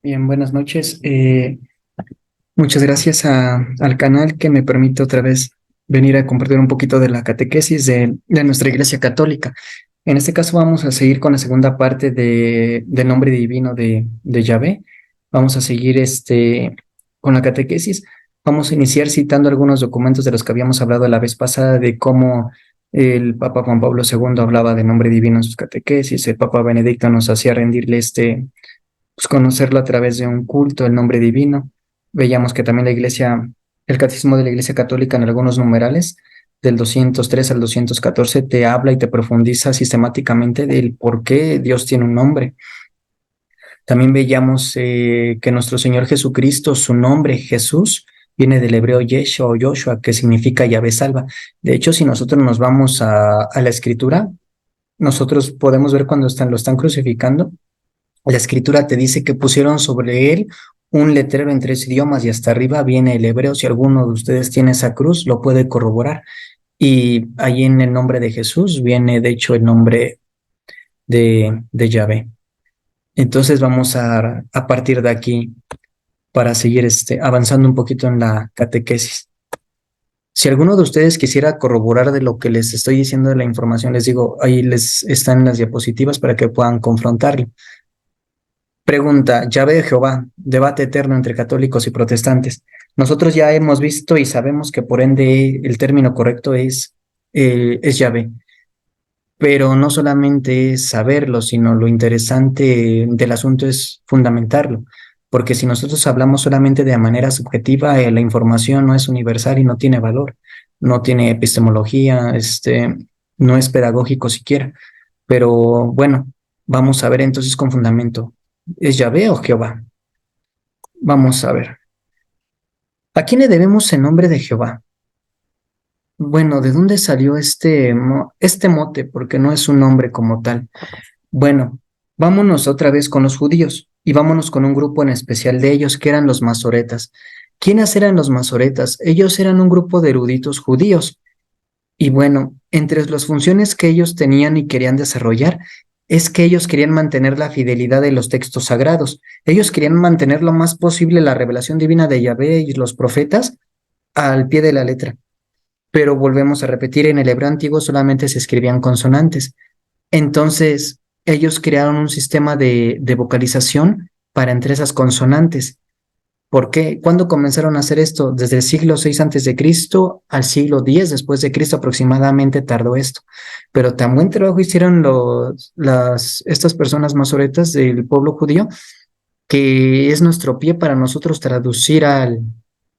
Bien, buenas noches. Muchas gracias al canal que me permite otra vez venir a compartir un poquito de la catequesis de nuestra Iglesia Católica. En este caso vamos a seguir con la segunda parte del nombre divino de Yahvé. Vamos a seguir con la catequesis. Vamos a iniciar citando algunos documentos de los que habíamos hablado la vez pasada de cómo el Papa Juan Pablo II hablaba de nombre divino en sus catequesis. El Papa Benedicto nos hacía rendirle pues conocerlo a través de un culto, el nombre divino. Veíamos que también el Catecismo de la Iglesia Católica en algunos numerales, del 203 al 214, te habla y te profundiza sistemáticamente del por qué Dios tiene un nombre. También veíamos que nuestro Señor Jesucristo, su nombre Jesús, viene del hebreo Yeshua o Joshua, que significa Yahvé salva. De hecho, si nosotros nos vamos a la Escritura, nosotros podemos ver cuando lo están crucificando, la escritura te dice que pusieron sobre él un letrero en 3 idiomas y hasta arriba viene el hebreo. Si alguno de ustedes tiene esa cruz, lo puede corroborar. Y ahí en el nombre de Jesús viene, de hecho, el nombre de Yahvé. Entonces vamos a partir de aquí para seguir avanzando un poquito en la catequesis. Si alguno de ustedes quisiera corroborar de lo que les estoy diciendo de la información, les digo, ahí les están las diapositivas para que puedan confrontarlo. Pregunta, Yahvé de Jehová, debate eterno entre católicos y protestantes. Nosotros ya hemos visto y sabemos que por ende el término correcto es Yahvé, pero no solamente es saberlo, sino lo interesante del asunto es fundamentarlo, porque si nosotros hablamos solamente de manera subjetiva, la información no es universal y no tiene valor, no tiene epistemología, no es pedagógico siquiera. Pero bueno, vamos a ver entonces con fundamento. ¿Es Yahvé o Jehová? Vamos a ver. ¿A quién le debemos el nombre de Jehová? Bueno, ¿de dónde salió este mote? Porque no es un nombre como tal. Bueno, vámonos otra vez con los judíos y vámonos con un grupo en especial de ellos que eran los masoretas. ¿Quiénes eran los masoretas? Ellos eran un grupo de eruditos judíos. Y bueno, entre las funciones que ellos tenían y querían desarrollar es que ellos querían mantener la fidelidad de los textos sagrados. Ellos querían mantener lo más posible la revelación divina de Yahvé y los profetas al pie de la letra. Pero volvemos a repetir, en el hebreo antiguo solamente se escribían consonantes. Entonces, ellos crearon un sistema de vocalización para entre esas consonantes. ¿Por qué? ¿Cuándo comenzaron a hacer esto? Desde el siglo VI antes de Cristo al siglo X después de Cristo aproximadamente tardó esto. Pero tan buen trabajo hicieron estas personas masoretas del pueblo judío que es nuestro pie para nosotros traducir al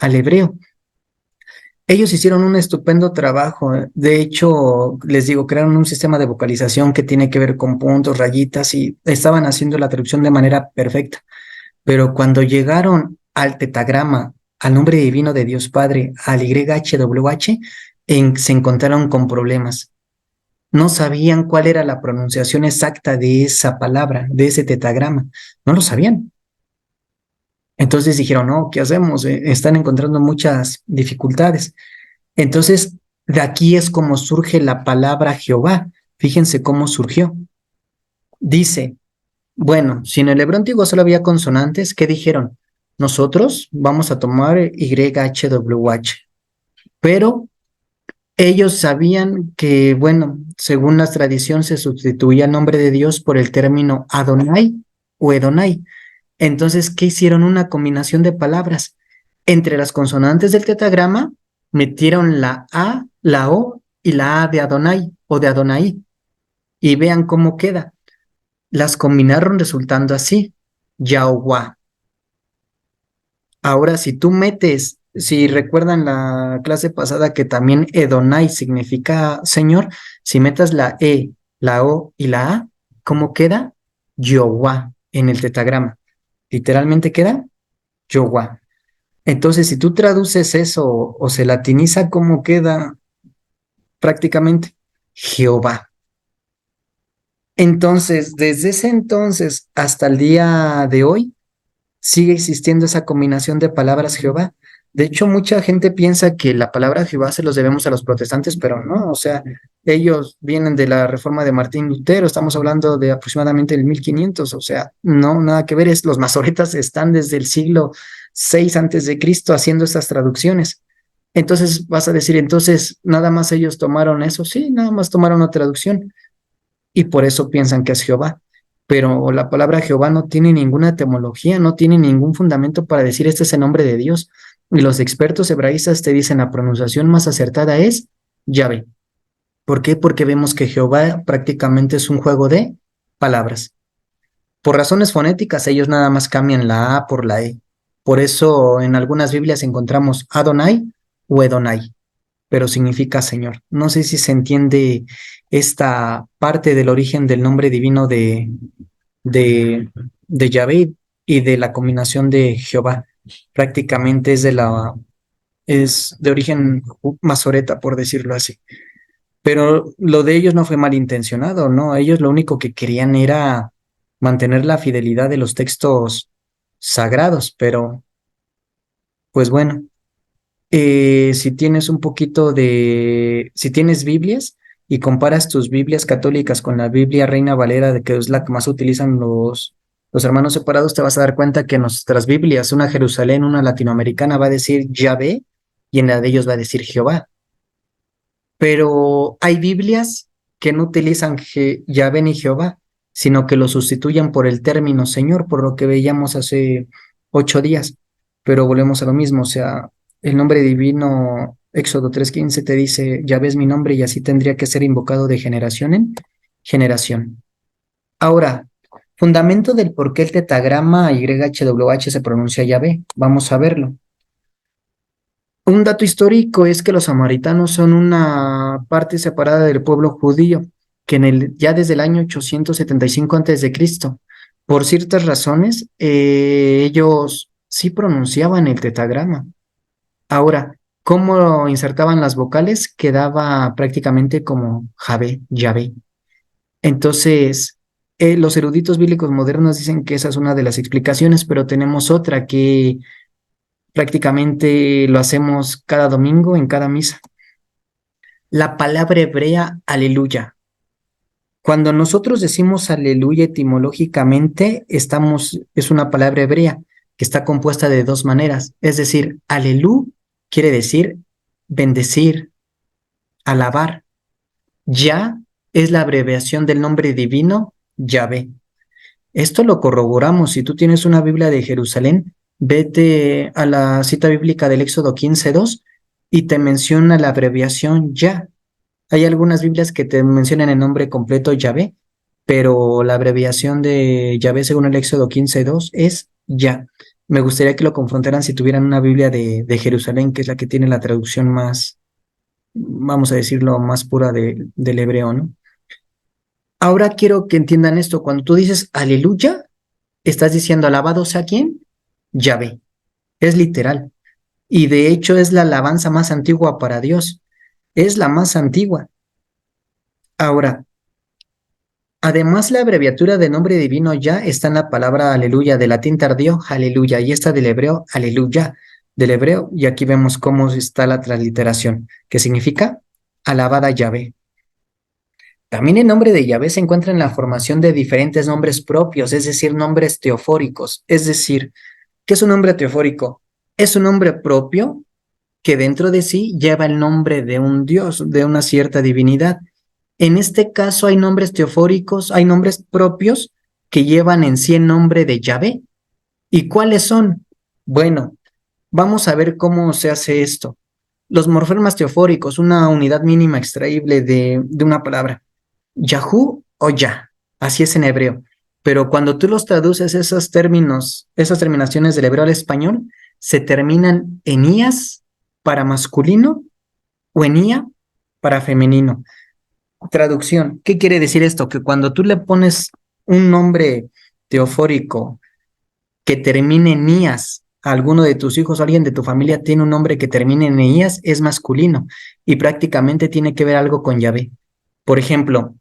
hebreo. Ellos hicieron un estupendo trabajo. De hecho, les digo, crearon un sistema de vocalización que tiene que ver con puntos, rayitas y estaban haciendo la traducción de manera perfecta. Pero cuando llegaron al tetagrama, al nombre divino de Dios Padre, al YHWH, se encontraron con problemas. No sabían cuál era la pronunciación exacta de esa palabra, de ese tetagrama. No lo sabían. Entonces dijeron, no, ¿qué hacemos? Están encontrando muchas dificultades. Entonces, de aquí es como surge la palabra Jehová. Fíjense cómo surgió. Dice, bueno, si en el hebreo antiguo solo había consonantes, ¿qué dijeron? Nosotros vamos a tomar YHWH, pero ellos sabían que, bueno, según la tradición se sustituía el nombre de Dios por el término Adonai o Edonai. Entonces, ¿qué hicieron? Una combinación de palabras. Entre las consonantes del tetragrama metieron la A, la O y la A de Adonai o de Adonai. Y vean cómo queda. Las combinaron resultando así, Yahuwah. Ahora, si recuerdan la clase pasada que también Edonai significa Señor, si metas la E, la O y la A, ¿cómo queda? Jehová en el tetragrama. Literalmente queda Jehová. Entonces, si tú traduces eso o se latiniza, ¿cómo queda prácticamente? Jehová. Entonces, desde ese entonces hasta el día de hoy, sigue existiendo esa combinación de palabras Jehová. De hecho, mucha gente piensa que la palabra Jehová se los debemos a los protestantes, pero no, o sea, ellos vienen de la reforma de Martín Lutero, estamos hablando de aproximadamente el 1500, o sea, no, nada que ver, los masoretas están desde el siglo VI antes de Cristo haciendo estas traducciones. Entonces vas a decir, entonces, nada más ellos tomaron eso, sí, nada más tomaron una traducción y por eso piensan que es Jehová. Pero la palabra Jehová no tiene ninguna etimología, no tiene ningún fundamento para decir este es el nombre de Dios. Y los expertos hebraístas te dicen la pronunciación más acertada es Yahvé. ¿Por qué? Porque vemos que Jehová prácticamente es un juego de palabras. Por razones fonéticas, ellos nada más cambian la A por la E. Por eso en algunas Biblias encontramos Adonai o Edonai, pero significa Señor. No sé si se entiende esta parte del origen del nombre divino de, de Yahvé y de la combinación de Jehová. Prácticamente es de origen masoreta, por decirlo así. Pero lo de ellos no fue malintencionado, ¿no? Ellos lo único que querían era mantener la fidelidad de los textos sagrados, pero pues bueno, si tienes un poquito si tienes Biblias y comparas tus Biblias católicas con la Biblia Reina Valera, de que es la que más utilizan los hermanos separados, te vas a dar cuenta que en nuestras Biblias, una Jerusalén, una latinoamericana va a decir Yahvé y en la de ellos va a decir Jehová. Pero hay Biblias que no utilizan Yahvé ni Jehová, sino que lo sustituyen por el término Señor, por lo que veíamos hace 8 días. Pero volvemos a lo mismo, o sea, el nombre divino, Éxodo 3:15 te dice, Yahvé es mi nombre y así tendría que ser invocado de generación en generación. Ahora, fundamento del por qué el tetragrama YHWH se pronuncia Yahvé. Vamos a verlo. Un dato histórico es que los samaritanos son una parte separada del pueblo judío, que ya desde el año 875 a.C., por ciertas razones, ellos sí pronunciaban el tetragrama. Ahora, ¿cómo insertaban las vocales? Quedaba prácticamente como Javé, Yahvé. Entonces, los eruditos bíblicos modernos dicen que esa es una de las explicaciones, pero tenemos otra que prácticamente lo hacemos cada domingo en cada misa. La palabra hebrea aleluya. Cuando nosotros decimos aleluya etimológicamente, es una palabra hebrea que está compuesta de dos maneras. Es decir, alelú quiere decir bendecir, alabar. Ya es la abreviación del nombre divino Yahvé. Esto lo corroboramos. Si tú tienes una Biblia de Jerusalén, vete a la cita bíblica del Éxodo 15:2 y te menciona la abreviación Ya. Hay algunas Biblias que te mencionan el nombre completo Yahvé, pero la abreviación de Yahvé según el Éxodo 15:2 es Ya. Me gustaría que lo confrontaran si tuvieran una Biblia de Jerusalén, que es la que tiene la traducción más, vamos a decirlo, más pura del hebreo, ¿no? Ahora quiero que entiendan esto. Cuando tú dices aleluya, estás diciendo alabado sea quién, Yahvé. Es literal. Y de hecho es la alabanza más antigua para Dios. Es la más antigua. Ahora, además la abreviatura de nombre divino ya está en la palabra aleluya, del latín tardío, aleluya, y esta del hebreo, aleluya, del hebreo, y aquí vemos cómo está la transliteración, que significa alabada Yahvé. También el nombre de Yahvé se encuentra en la formación de diferentes nombres propios, es decir, nombres teofóricos. Es decir, ¿qué es un nombre teofórico? Es un nombre propio que dentro de sí lleva el nombre de un dios, de una cierta divinidad. En este caso hay nombres teofóricos, hay nombres propios que llevan en sí el nombre de Yahvé. ¿Y cuáles son? Bueno, vamos a ver cómo se hace esto. Los morfemas teofóricos, una unidad mínima extraíble de una palabra. Yahú o Yah, así es en hebreo. Pero cuando tú los traduces esos términos, esas terminaciones del hebreo al español, se terminan en ías para masculino o en ía para femenino. Traducción, ¿qué quiere decir esto? Que cuando tú le pones un nombre teofórico que termine en ías a alguno de tus hijos o alguien de tu familia tiene un nombre que termine en ías, es masculino y prácticamente tiene que ver algo con Yahvé. Por ejemplo,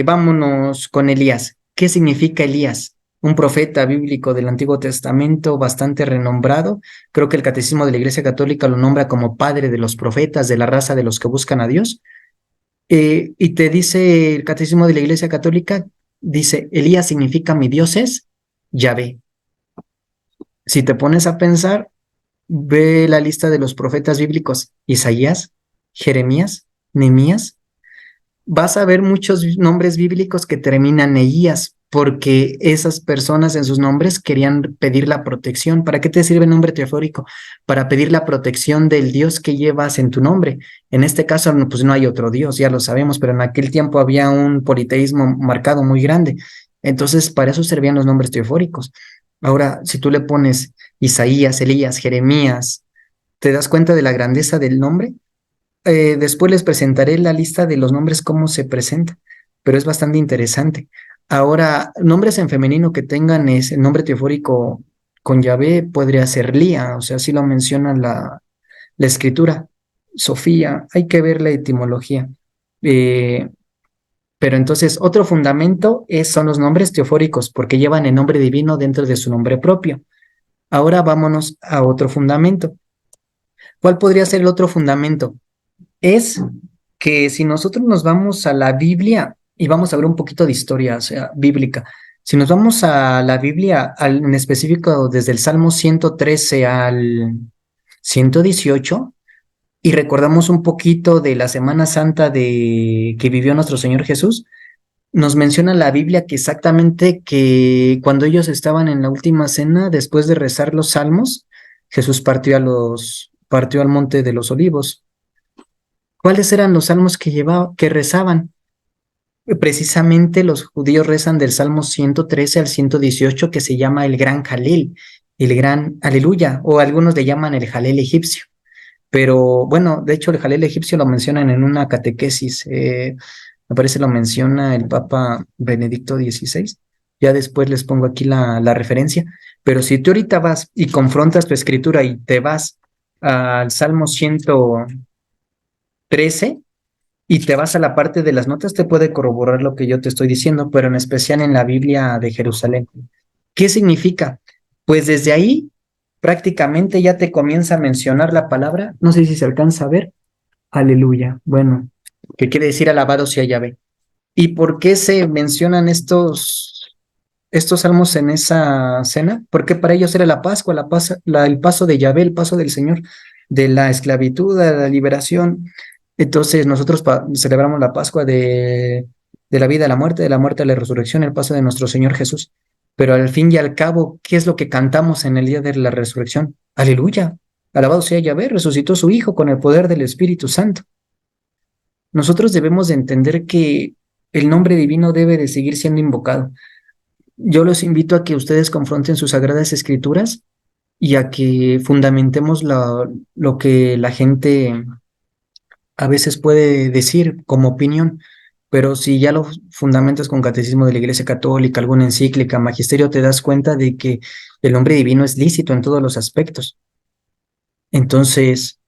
vámonos con Elías. ¿Qué significa Elías? un profeta bíblico del Antiguo Testamento bastante renombrado. Creo que el Catecismo de la Iglesia Católica lo nombra como padre de los profetas, de la raza de los que buscan a Dios. Y te dice el Catecismo de la Iglesia Católica, dice, Elías significa mi Dios es Yahvé. Si te pones a pensar, ve la lista de los profetas bíblicos, Isaías, Jeremías, Nehemías, vas a ver muchos nombres bíblicos que terminan Eías, porque esas personas en sus nombres querían pedir la protección. ¿Para qué te sirve el nombre teofórico? Para pedir la protección del Dios que llevas en tu nombre. En este caso, pues no hay otro Dios, ya lo sabemos, pero en aquel tiempo había un politeísmo marcado muy grande. Entonces, para eso servían los nombres teofóricos. Ahora, si tú le pones Isaías, Elías, Jeremías, ¿te das cuenta de la grandeza del nombre? Después les presentaré la lista de los nombres, cómo se presenta, pero es bastante interesante. Ahora, nombres en femenino que tengan ese nombre teofórico con Yahvé podría ser Lía, o sea, así lo menciona la escritura. Sofía, hay que ver la etimología. Eh, pero entonces, otro fundamento son los nombres teofóricos, porque llevan el nombre divino dentro de su nombre propio. Ahora vámonos a otro fundamento. ¿Cuál podría ser el otro fundamento? Es que si nosotros nos vamos a la Biblia y vamos a ver un poquito de historia, o sea, bíblica, si nos vamos a la Biblia, en específico desde el Salmo 113 al 118, y recordamos un poquito de la Semana Santa que vivió nuestro Señor Jesús, nos menciona la Biblia que exactamente que cuando ellos estaban en la última cena, después de rezar los salmos, Jesús partió al monte de los olivos. ¿Cuáles eran los salmos que rezaban? Precisamente los judíos rezan del Salmo 113 al 118, que se llama el Gran Jalel, el Gran Aleluya, o algunos le llaman el Jalel egipcio. Pero bueno, de hecho el Jalel egipcio lo mencionan en una catequesis, me parece lo menciona el Papa Benedicto XVI. Ya después les pongo aquí la referencia. Pero si tú ahorita vas y confrontas tu escritura y te vas al Salmo 113, y te vas a la parte de las notas, te puede corroborar lo que yo te estoy diciendo, pero en especial en la Biblia de Jerusalén. ¿Qué significa? Pues desde ahí prácticamente ya te comienza a mencionar la palabra, no sé si se alcanza a ver, aleluya. Bueno, que quiere decir alabado sea Yahvé. ¿Y por qué se mencionan estos salmos en esa cena? Porque para ellos era la Pascua, el paso de Yahvé, el paso del Señor, de la esclavitud a la liberación. Entonces nosotros celebramos la Pascua de la vida a la muerte, de la muerte a la resurrección, el paso de nuestro Señor Jesús. Pero al fin y al cabo, ¿qué es lo que cantamos en el día de la resurrección? Aleluya, alabado sea Yahvé, resucitó su Hijo con el poder del Espíritu Santo. Nosotros debemos de entender que el nombre divino debe de seguir siendo invocado. Yo los invito a que ustedes confronten sus sagradas escrituras y a que fundamentemos lo que la gente a veces puede decir como opinión, pero si ya lo fundamentas con catecismo de la Iglesia Católica, alguna encíclica, magisterio, te das cuenta de que el nombre divino es lícito en todos los aspectos. Entonces,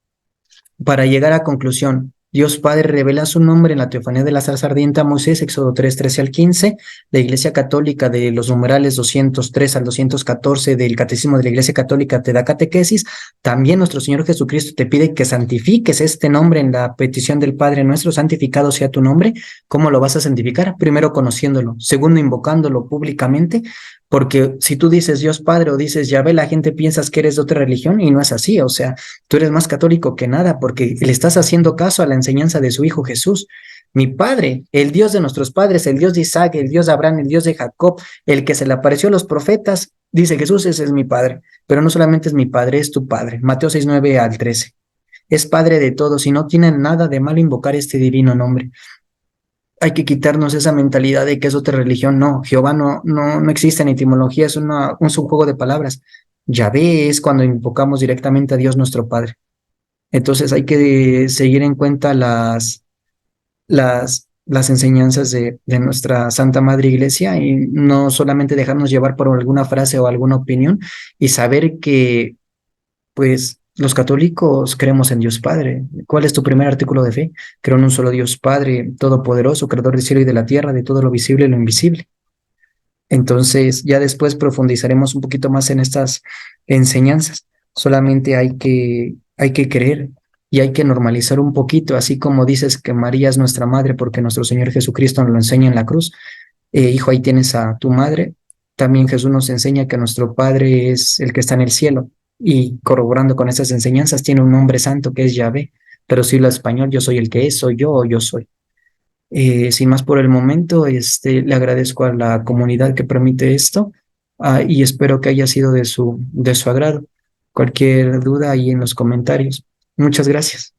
para llegar a conclusión, Dios Padre revela su nombre en la teofanía de la zarza ardiente a Moisés, Éxodo 3, 13 al 15, la Iglesia Católica de los numerales 203 al 214 del Catecismo de la Iglesia Católica te da catequesis. También nuestro Señor Jesucristo te pide que santifiques este nombre en la petición del Padre nuestro, santificado sea tu nombre. ¿Cómo lo vas a santificar? Primero conociéndolo, segundo invocándolo públicamente, porque si tú dices Dios Padre o dices Yahvé, la gente piensa que eres de otra religión y no es así, o sea, tú eres más católico que nada porque le estás haciendo caso a la enseñanza de su Hijo Jesús. Mi Padre, el Dios de nuestros padres, el Dios de Isaac, el Dios de Abraham, el Dios de Jacob, el que se le apareció a los profetas, dice Jesús, ese es mi Padre, pero no solamente es mi Padre, es tu Padre. Mateo 6, 9 al 13. Es Padre de todos y no tiene nada de malo invocar este divino nombre. Hay que quitarnos esa mentalidad de que es otra religión. No, Jehová no existe en etimología, es un juego de palabras. Yahvé es cuando invocamos directamente a Dios nuestro Padre. Entonces hay que seguir en cuenta las enseñanzas de nuestra Santa Madre Iglesia y no solamente dejarnos llevar por alguna frase o alguna opinión y saber que, pues, los católicos creemos en Dios Padre. ¿Cuál es tu primer artículo de fe? Creo en un solo Dios Padre, todopoderoso, creador del cielo y de la tierra, de todo lo visible y lo invisible. Entonces, ya después profundizaremos un poquito más en estas enseñanzas. Solamente hay que creer y hay que normalizar un poquito, así como dices que María es nuestra madre porque nuestro Señor Jesucristo nos lo enseña en la cruz. Hijo, ahí tienes a tu madre. También Jesús nos enseña que nuestro Padre es el que está en el cielo y corroborando con esas enseñanzas tiene un nombre santo que es Yahvé, pero si lo español, yo soy el que es, soy yo o yo soy. Sin más por el momento, le agradezco a la comunidad que permite esto, y espero que haya sido de su agrado. Cualquier duda ahí en los comentarios. Muchas gracias.